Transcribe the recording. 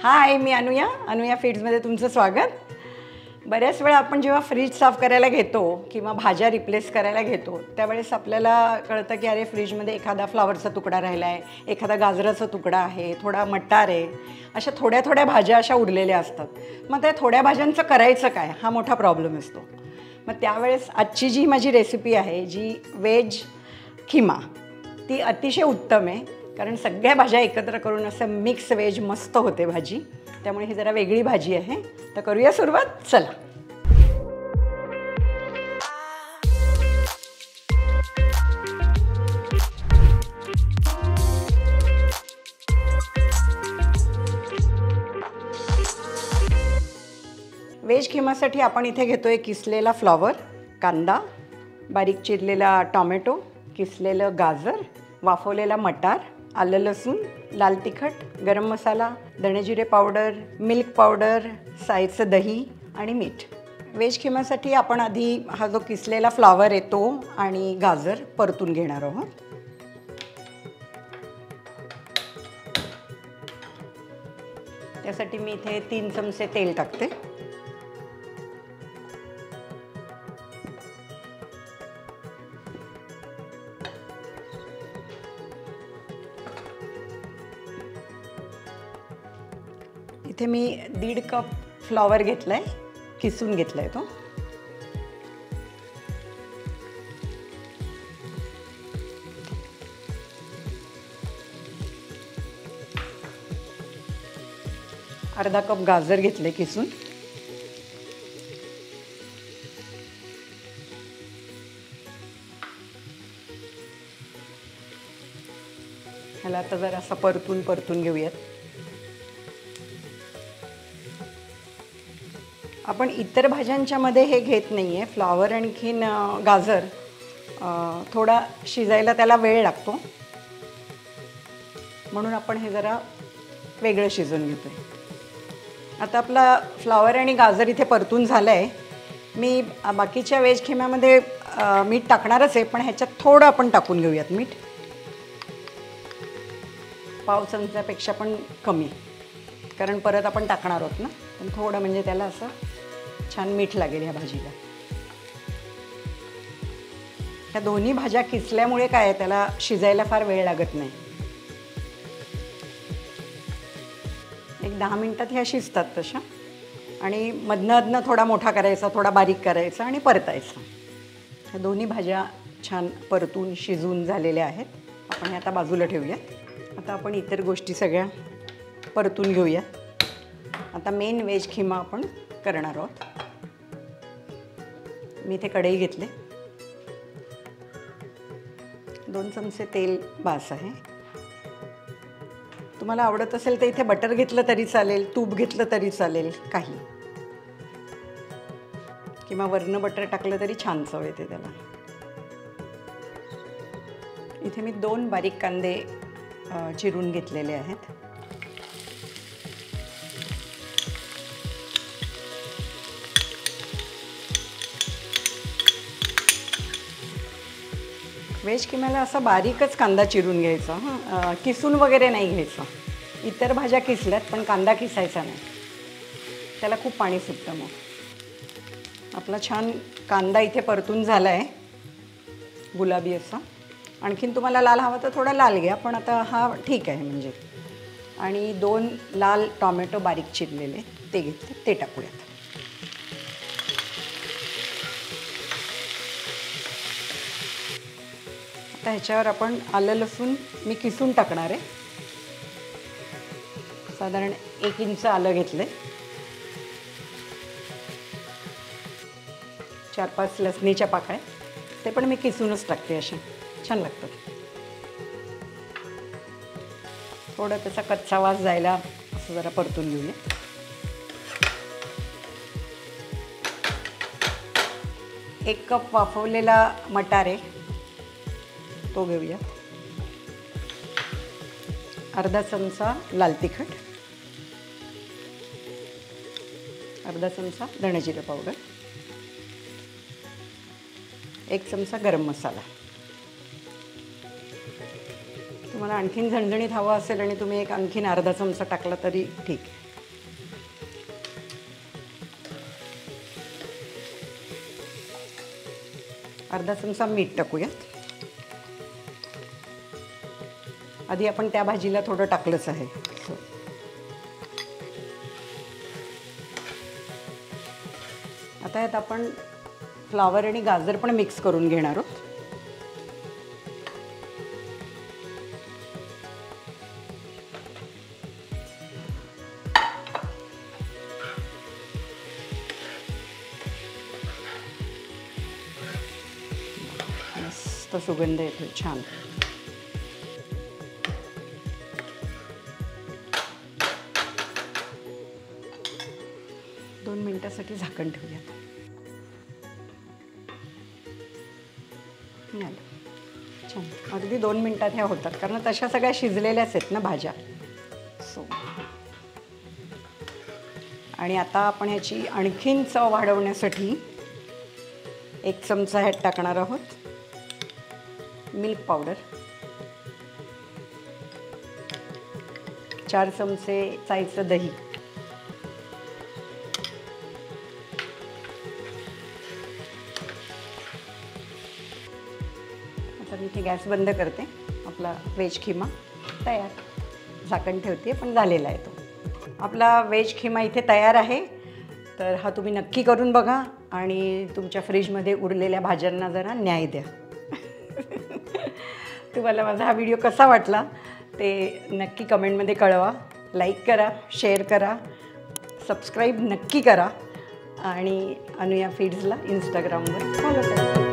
हाय, मी अनुया फीड्समध्ये तुमचं स्वागत. बऱ्याच वेळा आपण जेव्हा फ्रीज साफ करायला घेतो किंवा भाज्या रिप्लेस करायला घेतो त्यावेळेस आपल्याला कळतं की अरे फ्रीजमध्ये एखादा फ्लावरचा तुकडा राहिला आहे, एखादा गाजराचा तुकडा आहे, थोडा मटार आहे, अशा थोड्या थोड्या भाज्या अशा उरलेल्या असतात. मग त्या थोड्या भाज्यांचं करायचं काय हा मोठा प्रॉब्लेम असतो. मग त्यावेळेस आजची जी माझी रेसिपी आहे जी व्हेज खिमा, ती अतिशय उत्तम आहे. कारण सगळ्या भाज्या एकत्र करून असं मिक्स व्हेज मस्त होते भाजी. त्यामुळे ही जरा वेगळी भाजी आहे. तर करूया सुरुवात. चला. व्हेज खिमासाठी आपण इथे घेतोय किसलेला फ्लॉवर, कांदा, बारीक चिरलेला टॉमॅटो, किसलेलं गाजर, वाफवलेला मटार, आलं लसूण, लाल तिखट, गरम मसाला, धणेजिरे पावडर, मिल्क पावडर, सायचं दही आणि मीठ. व्हेज खिमासाठी आपण आधी हा जो किसलेला फ्लॉवर आहे तो आणि गाजर परतून घेणार आहोत. त्यासाठी मी इथे 3 चमचे तेल टाकते. इथे मी 1.5 कप फ्लॉवर घेतलाय, किसून घेतलाय तो. अर्धा कप गाजर घेतले किसून. ह्याला आता जरा असं परतून घेऊयात. आपण इतर भाज्यांच्या मध्ये हे घेत नाही आहे. फ्लॉवर आणखीन गाजर थोडा शिजायला त्याला वेळ लागतो, म्हणून आपण हे जरा वेगळं शिजवून घेतो आहे. आता आपला फ्लॉवर आणि गाजर इथे परतून झालं आहे. मी बाकीच्या व्हेज खिम्यामध्ये मीठ टाकणारच आहे, पण ह्याच्यात थोडं आपण टाकून घेऊयात मीठ. पाव चमच्यापेक्षा पण कमी, कारण परत आपण टाकणार आहोत ना. पण थोडं म्हणजे त्याला असं छान मीठ लागेल ह्या भाजीला. ह्या दोन्ही भाज्या किसल्यामुळे काय त्याला शिजायला फार वेळ लागत नाही. एक 10 मिनिटात ह्या शिजतात तशा. आणि मधनं थोडा मोठा करायचा, थोडा बारीक करायचा आणि परतायचा. ह्या दोन्ही भाज्या छान परतून शिजून झालेल्या आहेत. आपण हे आता बाजूला ठेवूया. आता आपण इतर गोष्टी सगळ्या परतून घेऊया. आता मेन व्हेज खिमा आपण करणार आहोत. मी इथे कढई घेतले. 2 चमचे तेल बास आहे. तुम्हाला आवडत असेल तर इथे बटर घेतलं तरी चालेल, तूप घेतलं तरी चालेल, काही किंवा वरनं बटर टाकलं तरी छान चव येते त्याला. इथे मी 2 बारीक कांदे चिरून घेतलेले आहेत. व्हेज खिम्याला असा बारीकच कांदा चिरून घ्यायचा, किसून वगैरे नाही घ्यायचा. इतर भाज्या किसल्यात पण कांदा किसायचा नाही, त्याला खूप पाणी सुटतं. मग आपला छान कांदा इथे परतून झाला आहे, गुलाबी असा. आणखीन तुम्हाला लाल हवा तर थोडा लाल घ्या, पण आता हा ठीक आहे म्हणजे. आणि 2 लाल टॉमॅटो बारीक चिरलेले ते घेतले, ते टाकूयात. आता ह्याच्यावर आपण आलं लसूण मी किसून टाकणार आहे. साधारण 1 इंच आलं घेतले. 4-5 लसणीच्या पाकळ्या, ते पण मी किसूनच टाकते. अशा छान लागतात. थोडं त्याचा कच्चा वास जायला असं जरा परतून घेऊया. एक कप वाफवलेला मटार आहे तो घेऊया. अर्धा चमचा लाल तिखट, अर्धा चमचा धणेजिरे पावडर, 1 चमचा गरम मसाला. तुम्हाला आणखीन झणझणीत हवा असेल आणि तुम्ही एक आणखीन अर्धा चमचा टाकला तरी ठीक आहे. अर्धा चमचा मीठ टाकूयात. आधी आपण त्या भाजीला थोडं टाकलंच आहे. आता यात आपण फ्लावर आणि गाजर पण मिक्स करून घेणार आहोत. मस्त सुगंध येतो छान. दोन मिनिटासाठी झाकण ठेवूयात. छान, अगदी 2 मिनिटात ह्या होतात कारण तशा सगळ्या शिजलेल्याच आहेत ना भाज्या. आणि आता आपण ह्याची आणखीन चव वाढवण्यासाठी 1 चमचा ह्यात टाकणार आहोत मिल्क पावडर, 4 चमचे साईचं दही, आता मी इथे गॅस बंद करते. आपला व्हेज खिमा तयार. झाकण ठेवते पण झालेला आहे तो. आपला व्हेज खिमा इथे तयार आहे. तर हा तुम्ही नक्की करून बघा आणि तुमच्या फ्रीजमध्ये उरलेल्या भाज्यांना जरा न्याय द्या. तुम्हाला माझा हा व्हिडिओ कसा वाटला ते नक्की कमेंटमध्ये कळवा. लाईक करा, शेअर करा, सबस्क्राईब नक्की करा आणि अनुया फीड्सला इंस्टाग्रामवर फॉलो करा.